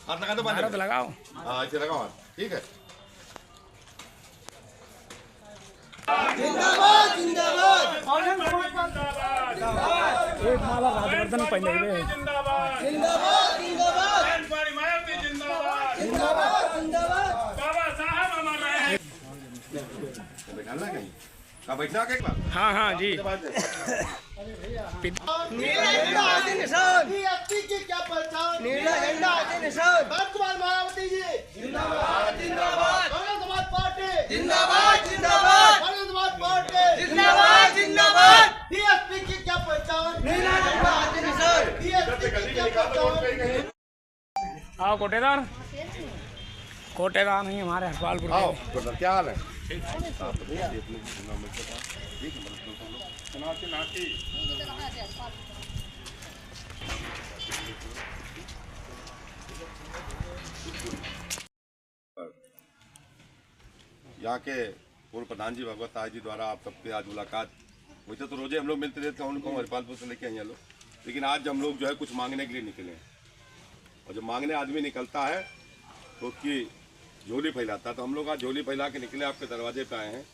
हाथ लगा दो, हाथ लगाओ। हाँ ऐसे लगाओ हाथ, ठीक है। जिंदाबाद जिंदाबाद एक माला राजवर्धन पहले हुए। जिंदाबाद जिंदाबाद जिंदाबाद जिंदाबाद बाबा साहब अमर रहे। बैठना कहीं का बैठना के हाँ हाँ जी। नीला झंडा आदि निशान बीएसपी की क्या पहचान नीला झंडा आदि निशान कुमार मायावती जी जिंदाबाद जिंदाबाद कांग्रेस समाज पार्टी जिंदाबाद जिंदाबाद कांग्रेस समाज पार्टी जिंदाबाद जिंदाबाद बीएसपी की क्या पहचान नीला झंडा आदि निशान बीएसपी की क्या पहचान। आओ कोटेदार। कोटेदार नहीं हमारे हरपालपुर आओ के। क्या हाल है? यहाँ के पूर्व प्रधान जी भगवत राय जी द्वारा आप सबके आज मुलाकात वैसे तो रोजे हम लोग मिलते रहते हैं, उनको हरिपालपुर से लेके आए हैं लोग, लेकिन आज हम लोग जो है कुछ मांगने के लिए निकले हैं। और जब मांगने आदमी निकलता है तो उसकी झोली फैलाता है, तो हम लोग आज झोली फैला के निकले आपके दरवाजे पे आए हैं,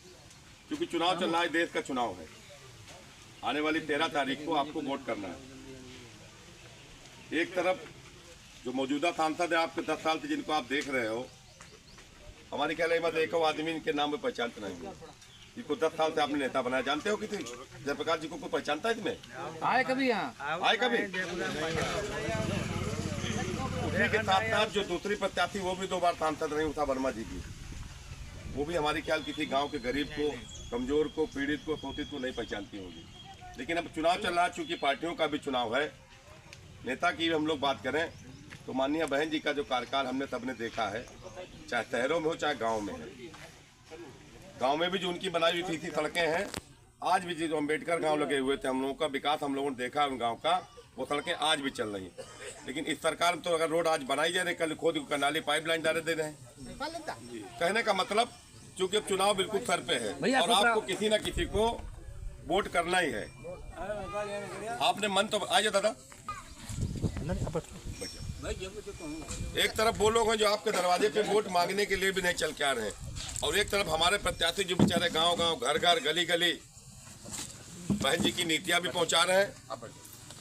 क्योंकि चुनाव चल रहा है, देश का चुनाव है। आने वाली 13 तारीख को आपको वोट करना है। एक तरफ जो मौजूदा सांसद है आपके 10 साल से जिनको आप देख रहे हो, हमारी ख्याल है एक आदमी इनके नाम में पहचानते नहीं है, जिनको 10 साल से आपने नेता बनाया। जानते हो किसी जयप्रकाश जी को कोई पहचानता है इसमें? आए कभी यहाँ आए कभी? उसी के साथ साथ जो दूसरी प्रत्याशी वो भी 2 बार सांसद रही उषा वर्मा जी की, वो भी हमारी ख्याल किसी गांव के गरीब को, कमजोर को, पीड़ित को, शोषित को नहीं पहचानती होगी। लेकिन अब चुनाव चल रहा है, चूंकि पार्टियों का भी चुनाव है, नेता की हम लोग बात करें तो माननीय बहन जी का जो कार्यकाल हमने सबने देखा है, चाहे शहरों में हो चाहे गाँव में है। गाँव में भी जो उनकी बनाई हुई थी सड़कें हैं, आज भी जो अम्बेडकर गाँव लगे हुए थे, हम लोगों का विकास हम लोगों ने देखा उन गाँव का, वो सड़कें आज भी चल रही हैं। लेकिन इस सरकार में तो अगर रोड आज बनाई जा रही, कल खोद नाली पाइपलाइन डाले दे रहे हैं। कहने का मतलब चूंकि अब चुनाव बिल्कुल सर पे है और आपको किसी न किसी को वोट करना ही है। आपने मन तो आइए दादा, एक तरफ वो लोग हैं जो आपके दरवाजे पे वोट मांगने के लिए भी नहीं चल के आ रहे हैं, और एक तरफ हमारे प्रत्याशी जो बेचारे गांव गांव, घर घर, गली गली बहन जी की नीतियां भी पहुंचा रहे हैं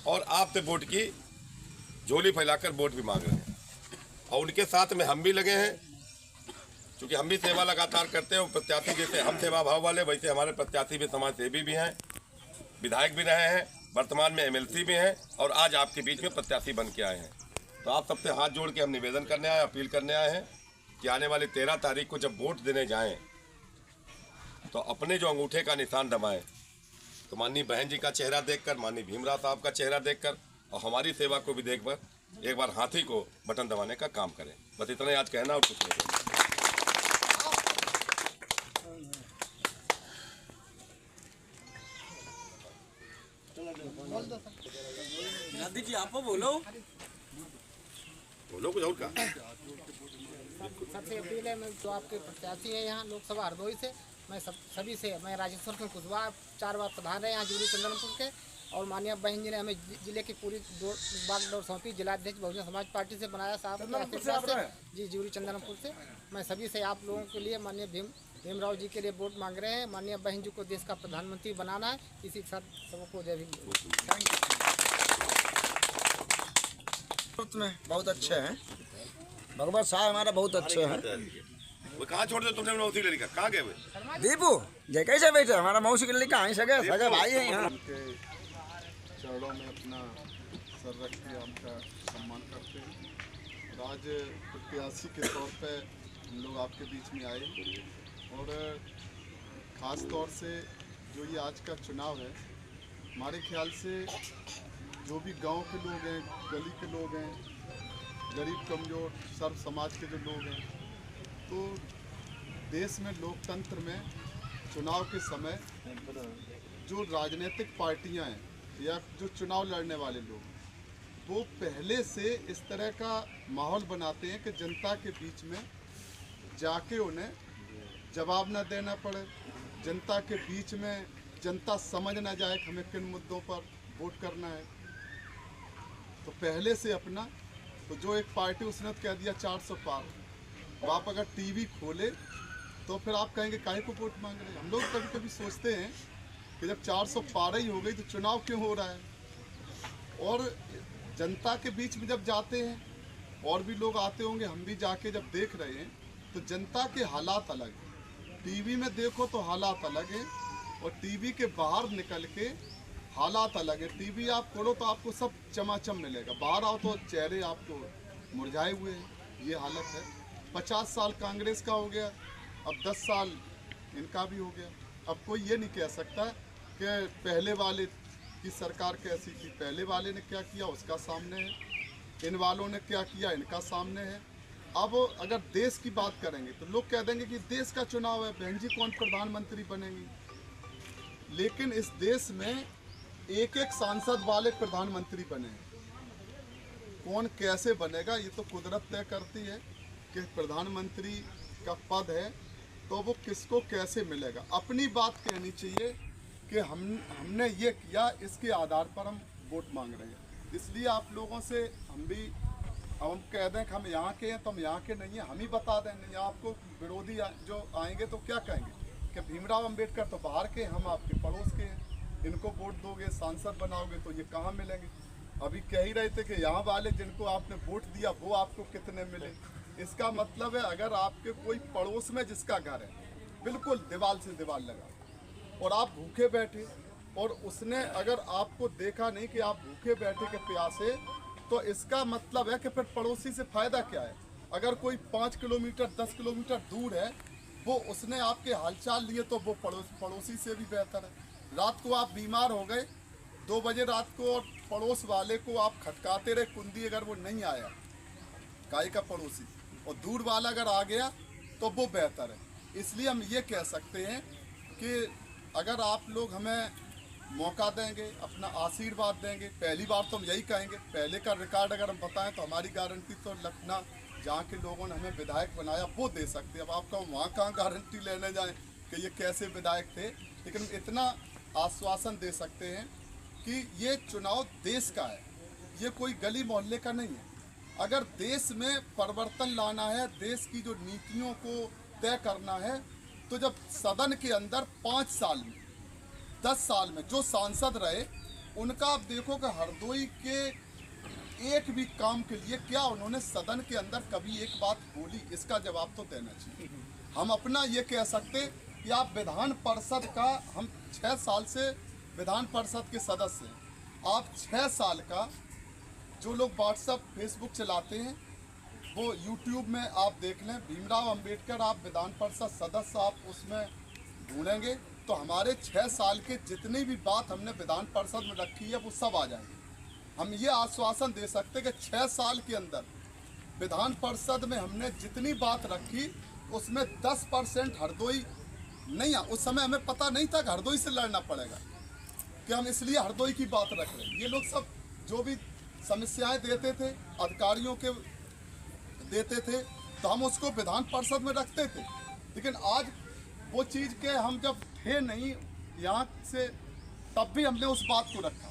और आपसे वोट की झोली फैलाकर वोट भी मांग रहे हैं। और उनके साथ में हम भी लगे हैं, क्योंकि हम भी सेवा लगातार करते हैं। प्रत्याशी जैसे हम सेवा भाव वाले, वैसे हमारे प्रत्याशी भी समाज सेवी भी हैं, विधायक भी रहे हैं, वर्तमान में MLC भी हैं और आज आपके बीच में प्रत्याशी बन के आए हैं। तो आप सबसे हाथ जोड़ के हम निवेदन करने आए, अपील करने आए हैं कि आने वाली 13 तारीख को जब वोट देने जाएं तो अपने जो अंगूठे का निशान दबाएं, तो माननीय बहन जी का चेहरा देखकर, माननीय भीमराव साहब का चेहरा देखकर और हमारी सेवा को भी देखकर एक बार हाथी को बटन दबाने का काम करें। बस इतना ही आज कहना और कुछ नहीं कहना। नदी जी आप बोलो कुछ और का। सबसे अपील है, मैं जो आपके प्रत्याशी हैं यहाँ लोकसभा हरदोई से, मैं सभी से, मैं राजेश्वर सिंह कुशवाहा 4 बार प्रधान रहे यहाँ जूरी चंदनपुर के, और माननीय बहन जी ने हमें जिले की पूरी बागडोर सौंपी, जिलाध्यक्ष बहुजन समाज पार्टी से बनाया साहब जी जूरी चंदनपुर से। मैं सभी से आप लोगों के लिए माननीय भीमराव जी के लिए वोट मांग रहे हैं। माननीय बहन जी को देश का प्रधानमंत्री बनाना है। इसी के साथ सबको जय भीम। में बहुत अच्छे हैं, भगवत साहब हमारा बहुत अच्छे हैं। वो कहाँ छोड़ दे तुमने मौसी लड़का, कहाँ गए? दीपू जय कैसे बैठे, हमारा मौसी के लड़का आई सगे सगे भाई है यहाँ। चरणों में अपना सर रख के उनका सम्मान करते हैं। और आज प्रत्याशी के तौर पे हम लोग आपके बीच में आए, और ख़ास तौर से जो ये आज का चुनाव है, हमारे ख्याल से जो भी गांव के लोग हैं, गली के लोग हैं, गरीब कमजोर सर्व समाज के जो लोग हैं, तो देश में लोकतंत्र में चुनाव के समय जो राजनीतिक पार्टियां हैं या जो चुनाव लड़ने वाले लोग, वो पहले से इस तरह का माहौल बनाते हैं कि जनता के बीच में जाके उन्हें जवाब न देना पड़े, जनता के बीच में जनता समझ ना जाए कि हमें किन मुद्दों पर वोट करना है। तो पहले से अपना तो जो एक पार्टी उसने तो कह दिया 400 पार। अब आप अगर टीवी खोले तो फिर आप कहेंगे काहे को वोट मांग रहे हैं। हम लोग कभी कभी सोचते हैं कि जब 400 पार ही हो गई तो चुनाव क्यों हो रहा है। और जनता के बीच में जब जाते हैं, और भी लोग आते होंगे, हम भी जाके जब देख रहे हैं, तो जनता के हालात अलग हैं। टीवी में देखो तो हालात अलग हैं, और टीवी के बाहर निकल के हालात अलग है। टीवी आप खोलो तो आपको सब चमाचम मिलेगा, बाहर आओ तो चेहरे आपको मुरझाए हुए हैं। ये हालत है। 50 साल कांग्रेस का हो गया, अब 10 साल इनका भी हो गया। अब कोई ये नहीं कह सकता कि पहले वाले की सरकार कैसी थी। पहले वाले ने क्या किया उसका सामने है, इन वालों ने क्या किया इनका सामने है। अब अगर देश की बात करेंगे तो लोग कह देंगे कि देश का चुनाव है, बहन जी कौन प्रधानमंत्री बनेंगी। लेकिन इस देश में एक एक सांसद वाले प्रधानमंत्री बने हैं। कौन कैसे बनेगा ये तो कुदरत तय करती है कि प्रधानमंत्री का पद है तो वो किसको कैसे मिलेगा। अपनी बात कहनी चाहिए कि हमने ये किया, इसके आधार पर हम वोट मांग रहे हैं। इसलिए आप लोगों से हम भी, अब हम कह दें कि हम यहाँ के हैं तो हम यहाँ के नहीं हैं, हम ही बता दें। नहीं आपको विरोधी जो आएंगे तो क्या कहेंगे कि भीमराव अंबेडकर तो बाहर के, हम आपके पड़ोस के हैं, इनको वोट दोगे, सांसद बनाओगे तो ये कहाँ मिलेंगे। अभी कह ही रहे थे कि यहाँ वाले जिनको आपने वोट दिया वो आपको कितने मिले। इसका मतलब है अगर आपके कोई पड़ोस में जिसका घर है बिल्कुल दीवार से दीवार लगा और आप भूखे बैठे, और उसने अगर आपको देखा नहीं कि आप भूखे बैठे के प्यासे, तो इसका मतलब है कि फिर पड़ोसी से फ़ायदा क्या है। अगर कोई 5 किलोमीटर 10 किलोमीटर दूर है, वो उसने आपके हालचाल लिए तो वो पड़ोसी से भी बेहतर है। रात को आप बीमार हो गए 2 बजे रात को, और पड़ोस वाले को आप खटकाते रहे कुंडी, अगर वो नहीं आया काय का पड़ोसी, और दूर वाला अगर आ गया तो वो बेहतर है। इसलिए हम ये कह सकते हैं कि अगर आप लोग हमें मौका देंगे, अपना आशीर्वाद देंगे, पहली बार तो हम यही कहेंगे, पहले का रिकॉर्ड अगर हम बताएं तो हमारी गारंटी तो लखना जहाँ के लोगों ने हमें विधायक बनाया वो दे सकते हैं। अब आपका वहाँ कहाँ गारंटी लेने जाएं कि ये कैसे विधायक थे, लेकिन इतना आश्वासन दे सकते हैं कि ये चुनाव देश का है, ये कोई गली मोहल्ले का नहीं है। अगर देश में परिवर्तन लाना है, देश की जो नीतियों को तय करना है, तो जब सदन के अंदर 5 साल में 10 साल में जो सांसद रहे, उनका आप देखो कि हरदोई के एक भी काम के लिए क्या उन्होंने सदन के अंदर कभी एक बात बोली, इसका जवाब तो देना चाहिए। हम अपना ये कह सकते कि आप विधान परिषद का, हम 6 साल से विधान परिषद के सदस्य हैं, आप 6 साल का, जो लोग व्हाट्सएप फेसबुक चलाते हैं वो यूट्यूब में आप देख लें, भीमराव अंबेडकर आप विधान परिषद सदस्य आप उसमें ढूंढेंगे तो हमारे 6 साल के जितनी भी बात हमने विधान परिषद में रखी है वो सब आ जाएंगे। हम ये आश्वासन दे सकते हैं कि 6 साल के अंदर विधान परिषद में हमने जितनी बात रखी उसमें 10% हरदोई नहीं आ, उस समय हमें पता नहीं था कि हरदोई से लड़ना पड़ेगा, कि हम इसलिए हरदोई की बात रख रहे हैं। ये लोग सब जो भी समस्याएं देते थे अधिकारियों के देते थे तो हम उसको विधान परिषद में रखते थे, लेकिन आज वो चीज़ के हम जब थे नहीं यहाँ से, तब भी हमने उस बात को रखा।